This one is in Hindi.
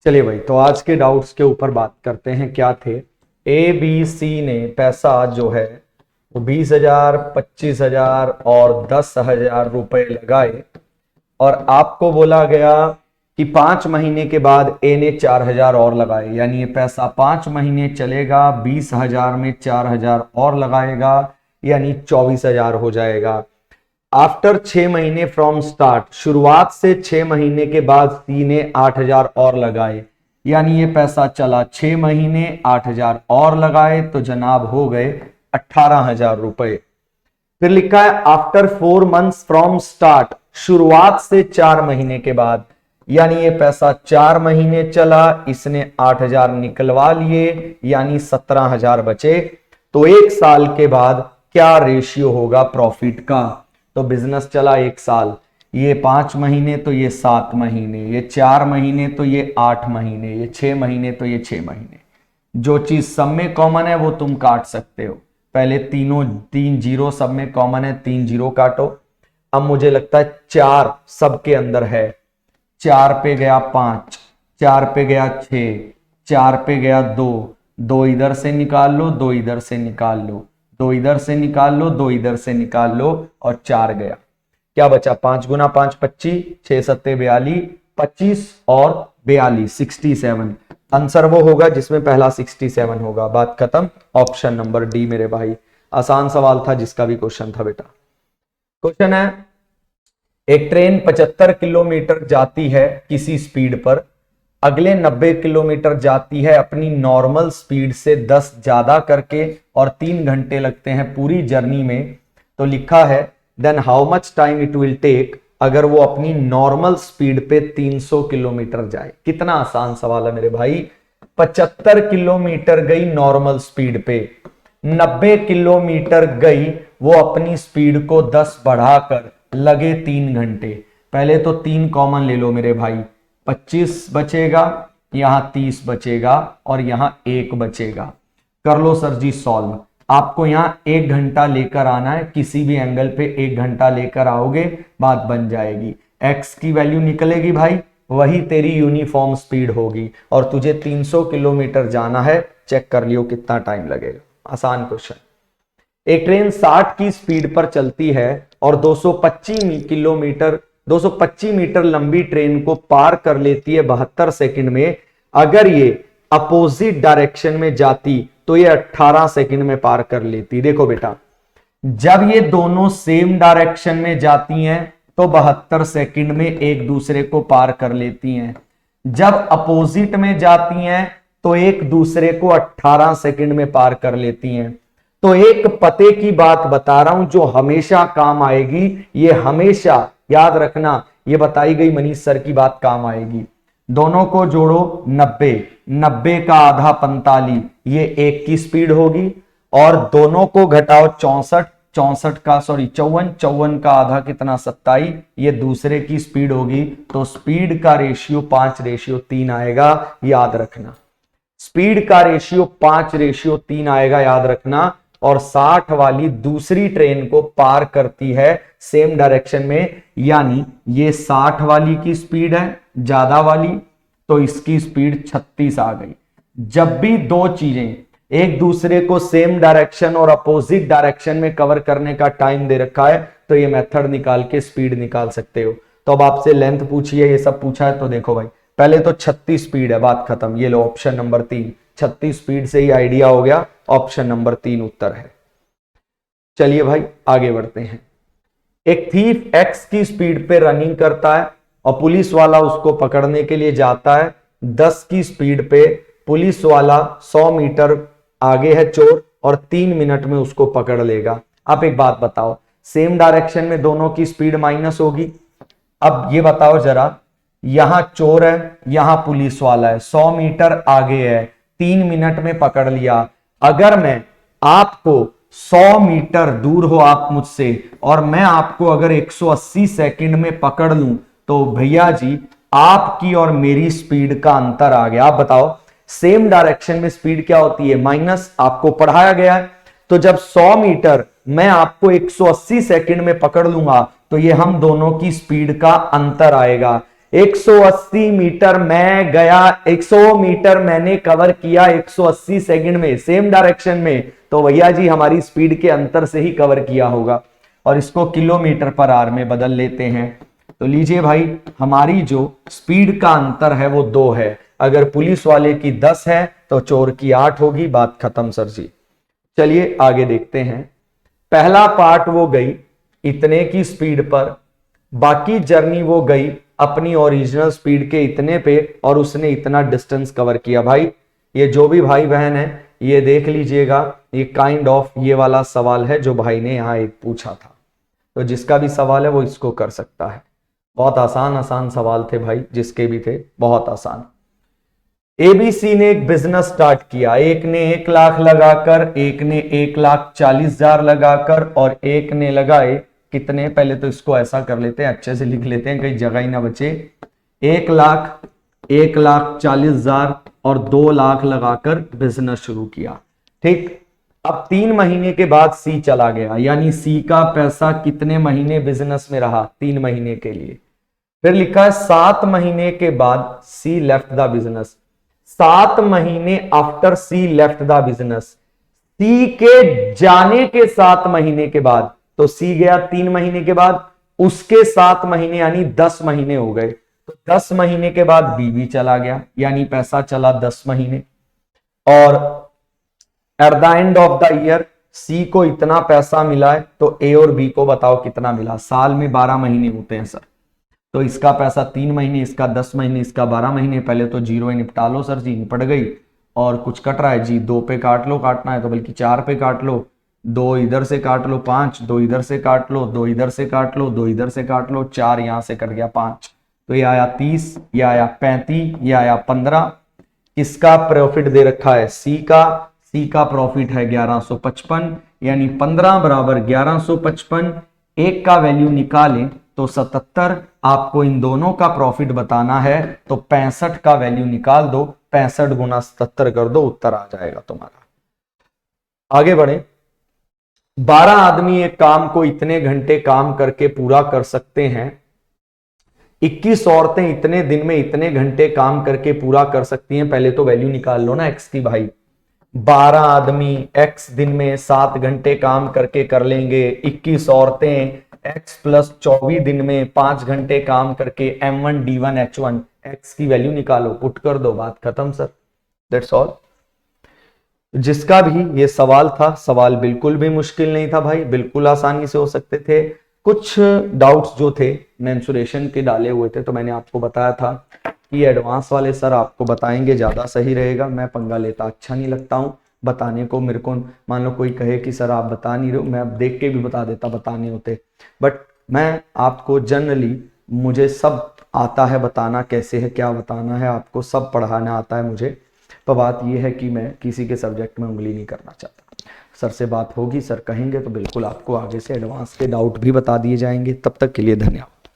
चलिए भाई, तो आज के डाउट्स के ऊपर बात करते हैं। क्या थे? ए बी सी ने पैसा जो है वो 20,000, 25,000 और 10,000 रुपए लगाए और आपको बोला गया कि 5 महीने के बाद ए ने 4,000 और लगाए, यानी ये पैसा 5 महीने चलेगा, 20,000 में 4,000 और लगाएगा, यानी 24,000 हो जाएगा। आफ्टर 6 महीने फ्रॉम स्टार्ट, शुरुआत से 6 महीने के बाद सी ने 8,000 और लगाए, यानी ये पैसा चला 6 महीने, 8,000 और लगाए तो जनाब हो गए 18,000 रुपए। फिर लिखा है आफ्टर 4 मंथ्स फ्रॉम स्टार्ट, शुरुआत से 4 महीने के बाद, यानी ये पैसा 4 महीने चला, इसने 8,000 निकलवा लिए, यानी 17,000 बचे। तो 1 साल के बाद क्या रेशियो होगा प्रॉफिट का? तो बिजनेस चला 1 साल, ये 5 महीने तो ये 7 महीने, ये 4 महीने तो ये 8 महीने, ये 6 महीने तो ये 6 महीने। जो चीज सब में कॉमन है वो तुम काट सकते हो। पहले 3 जीरो सब में कॉमन है, 3 जीरो काटो। अब मुझे लगता है 4 सबके अंदर है, 4 पे गया 5, 4 पे गया 6, 4 पे गया 2, 2 इधर से निकाल लो, 2 इधर से निकाल लो, 2 इधर से निकाल लो, 2 इधर से निकाल लो और 4 गया। क्या बचा? 5 गुना 5 25, 6 सत्ते 42, 25 और 42 67। आंसर वो होगा जिसमें पहला 67 होगा। बात खत्म। ऑप्शन नंबर डी मेरे भाई। आसान सवाल था, जिसका भी क्वेश्चन था बेटा। क्वेश्चन है, एक ट्रेन 75 किलोमीटर जाती है किसी स्पीड पर, अगले 90 किलोमीटर जाती है अपनी नॉर्मल स्पीड से 10 ज्यादा करके और 3 घंटे लगते हैं पूरी जर्नी में। तो लिखा है then how much time it will take अगर वो अपनी नॉर्मल स्पीड पे 300 किलोमीटर जाए। कितना आसान सवाल है मेरे भाई। 75 किलोमीटर गई नॉर्मल स्पीड पे, 90 किलोमीटर गई वो अपनी स्पीड को 10 बढ़ाकर, लगे 3 घंटे। पहले तो 3 कॉमन ले लो मेरे भाई, 25 बचेगा, यहां 30 बचेगा और यहां 1 बचेगा। कर लो सर जी सॉल्व। आपको यहां 1 घंटा लेकर आना है, किसी भी एंगल पे 1 घंटा लेकर आओगे बात बन जाएगी। x की वैल्यू निकलेगी भाई, वही तेरी यूनिफॉर्म स्पीड होगी और तुझे 300 किलोमीटर जाना है। चेक कर लियो कितना टाइम लगेगा। आसान क्वेश्चन। एक ट्रेन 60 की स्पीड पर चलती है और 225 मीटर लंबी ट्रेन को पार कर लेती है 72 सेकंड में। अगर ये अपोजिट डायरेक्शन में जाती तो ये 18 सेकंड में पार कर लेती। देखो बेटा, जब ये दोनों सेम डायरेक्शन में जाती हैं तो 72 सेकंड में एक दूसरे को पार कर लेती हैं। जब अपोजिट में जाती हैं तो एक दूसरे को 18 सेकंड में पार कर लेती हैं। तो एक पते की बात बता रहा हूं जो हमेशा काम आएगी, ये हमेशा याद रखना, ये बताई गई मनीष सर की बात काम आएगी। दोनों को जोड़ो 90, 90 का आधा 45, ये एक की स्पीड होगी। और दोनों को घटाओ 64, 54 का आधा कितना 27, ये दूसरे की स्पीड होगी। तो स्पीड का रेशियो 5:3 आएगा, याद रखना। स्पीड का रेशियो 5:3 आएगा, याद रखना। और 60 वाली दूसरी ट्रेन को पार करती है सेम डायरेक्शन में, यानी ये 60 वाली की स्पीड है ज्यादा वाली, तो इसकी स्पीड 36 आ गई। जब भी दो चीजें एक दूसरे को सेम डायरेक्शन और अपोजिट डायरेक्शन में कवर करने का टाइम दे रखा है तो ये मेथड निकाल के स्पीड निकाल सकते हो। तो अब आपसे लेंथ पूछी है, ये सब पूछा है, तो देखो भाई पहले तो 36 स्पीड है, बात खत्म। ये लो ऑप्शन नंबर 3, 36 स्पीड से ही आइडिया हो गया, ऑप्शन नंबर 3 उत्तर है। चलिए भाई आगे बढ़ते हैं। एक थीफ x की स्पीड पे रनिंग करता है और पुलिस वाला उसको पकड़ने के लिए जाता है 10 की स्पीड पे। पुलिस वाला 100 मीटर आगे है चोर और 3 मिनट में उसको पकड़ लेगा। आप एक बात बताओ, सेम डायरेक्शन में दोनों की स्पीड माइनस होगी। अब ये बताओ जरा, यहां चोर है, यहां पुलिस वाला है, 100 मीटर आगे है, 3 मिनट में पकड़ लिया। अगर मैं आपको 100 मीटर दूर हो आप मुझसे और मैं आपको अगर 180 सेकंड में पकड़ लूं तो भैया जी आपकी और मेरी स्पीड का अंतर आ गया। आप बताओ, सेम डायरेक्शन में स्पीड क्या होती है? माइनस। आपको पढ़ाया गया है। तो जब 100 मीटर मैं आपको 180 सेकंड में पकड़ लूंगा तो ये हम दोनों की स्पीड का अंतर आएगा। 180 मीटर मैं गया, 100 मीटर मैंने कवर किया 180 सेकंड में, सेम डायरेक्शन में, तो भैया जी हमारी स्पीड के अंतर से ही कवर किया होगा। और इसको किलोमीटर पर आवर में बदल लेते हैं। तो लीजिए भाई, हमारी जो स्पीड का अंतर है वो 2 है। अगर पुलिस वाले की 10 है तो चोर की 8 होगी। बात खत्म सर जी। चलिए आगे देखते हैं। पहला पार्ट वो गई इतने की स्पीड पर, बाकी जर्नी वो गई अपनी ओरिजिनल स्पीड के इतने पे, और उसने इतना डिस्टेंस कवर किया। भाई ये जो भी भाई बहन है ये देख लीजिएगा, ये काइंड ऑफ ये वाला सवाल है जो भाई ने यहां एक पूछा था। तो जिसका भी सवाल है वो इसको कर सकता है। बहुत आसान आसान सवाल थे भाई, जिसके भी थे बहुत आसान। एबीसी ने एक बिजनेस स्टार्ट किया। एक ने 1 लाख लगाकर, एक ने 1,40,000 लगाकर, और एक ने लगाए कितने, पहले तो इसको ऐसा कर लेते हैं, अच्छे से लिख लेते हैं, कहीं जगह ही ना बचे। 1 लाख, 1,40,000 और 2 लाख लगाकर बिजनेस शुरू किया। ठीक, अब 3 महीने के बाद सी चला गया, यानी सी का पैसा कितने महीने बिजनेस में रहा, 3 महीने के लिए। फिर लिखा है 7 महीने के बाद सी लेफ्ट द बिजनेस। 7 महीने after C left the business, C के जाने के 7 महीने के बाद, तो सी गया 3 महीने के बाद, उसके 7 महीने यानी 10 महीने हो गए। तो 10 महीने के बाद बी भी चला गया, यानी पैसा चला 10 महीने। और at the end of the year C को इतना पैसा मिला है, तो ए और बी को बताओ कितना मिला। साल में 12 महीने होते हैं सर, तो इसका पैसा 3 महीने, इसका 10 महीने, इसका 12 महीने। पहले तो 0 निपटा लो सर जी, निपट गई। और कुछ कट रहा है जी, 2 पे काट लो, काटना है तो बल्कि 4 पे काट लो, 2 इधर से काट लो 5, 2 इधर से काट लो, 2 इधर से काट लो, 2 इधर से काट लो, 4 यहां से कट गया 5, तो ये आया 30, ये आया 35, ये आया 15। इसका प्रॉफिट दे रखा है सी का प्रॉफिट है 1155, यानी 15 बराबर 1155। एक का वैल्यू निकालें तो 77। आपको इन दोनों का प्रॉफिट बताना है तो 65 का वैल्यू निकाल दो, 65 गुना 77 कर दो, उत्तर आ जाएगा तुम्हारा। आगे बढ़े। 12 आदमी एक काम को इतने घंटे काम करके पूरा कर सकते हैं। 21 औरतें इतने दिन में इतने घंटे काम करके पूरा कर सकती हैं। पहले तो वैल्यू निकाल लो ना एक्स की भाई। 12 आदमी एक्स दिन में 7 घंटे काम करके कर लेंगे। 21 औरतें x प्लस 24 दिन में 5 घंटे काम करके m1 d1 h1 x की वैल्यू निकालो, पुट कर दो, बात खत्म सर। That's all. जिसका भी ये सवाल था, सवाल बिल्कुल भी मुश्किल नहीं था भाई, बिल्कुल आसानी से हो सकते थे। कुछ डाउट्स जो थे मेंसुरेशन के डाले हुए थे, तो मैंने आपको बताया था कि एडवांस वाले सर आपको बताएंगे, ज्यादा सही रहेगा। मैं पंगा लेता अच्छा नहीं लगता हूँ बताने को। मेरे को मान लो कोई कहे कि सर आप बता नहीं रहे हो, मैं अब देख के भी बता देता बताने होते, बट मैं आपको जनरली, मुझे सब आता है बताना, कैसे है क्या बताना है आपको सब पढ़ाना आता है मुझे। पर बात यह है कि मैं किसी के सब्जेक्ट में उंगली नहीं करना चाहता। सर से बात होगी, सर कहेंगे तो बिल्कुल आपको आगे से एडवांस के डाउट भी बता दिए जाएंगे। तब तक के लिए धन्यवाद।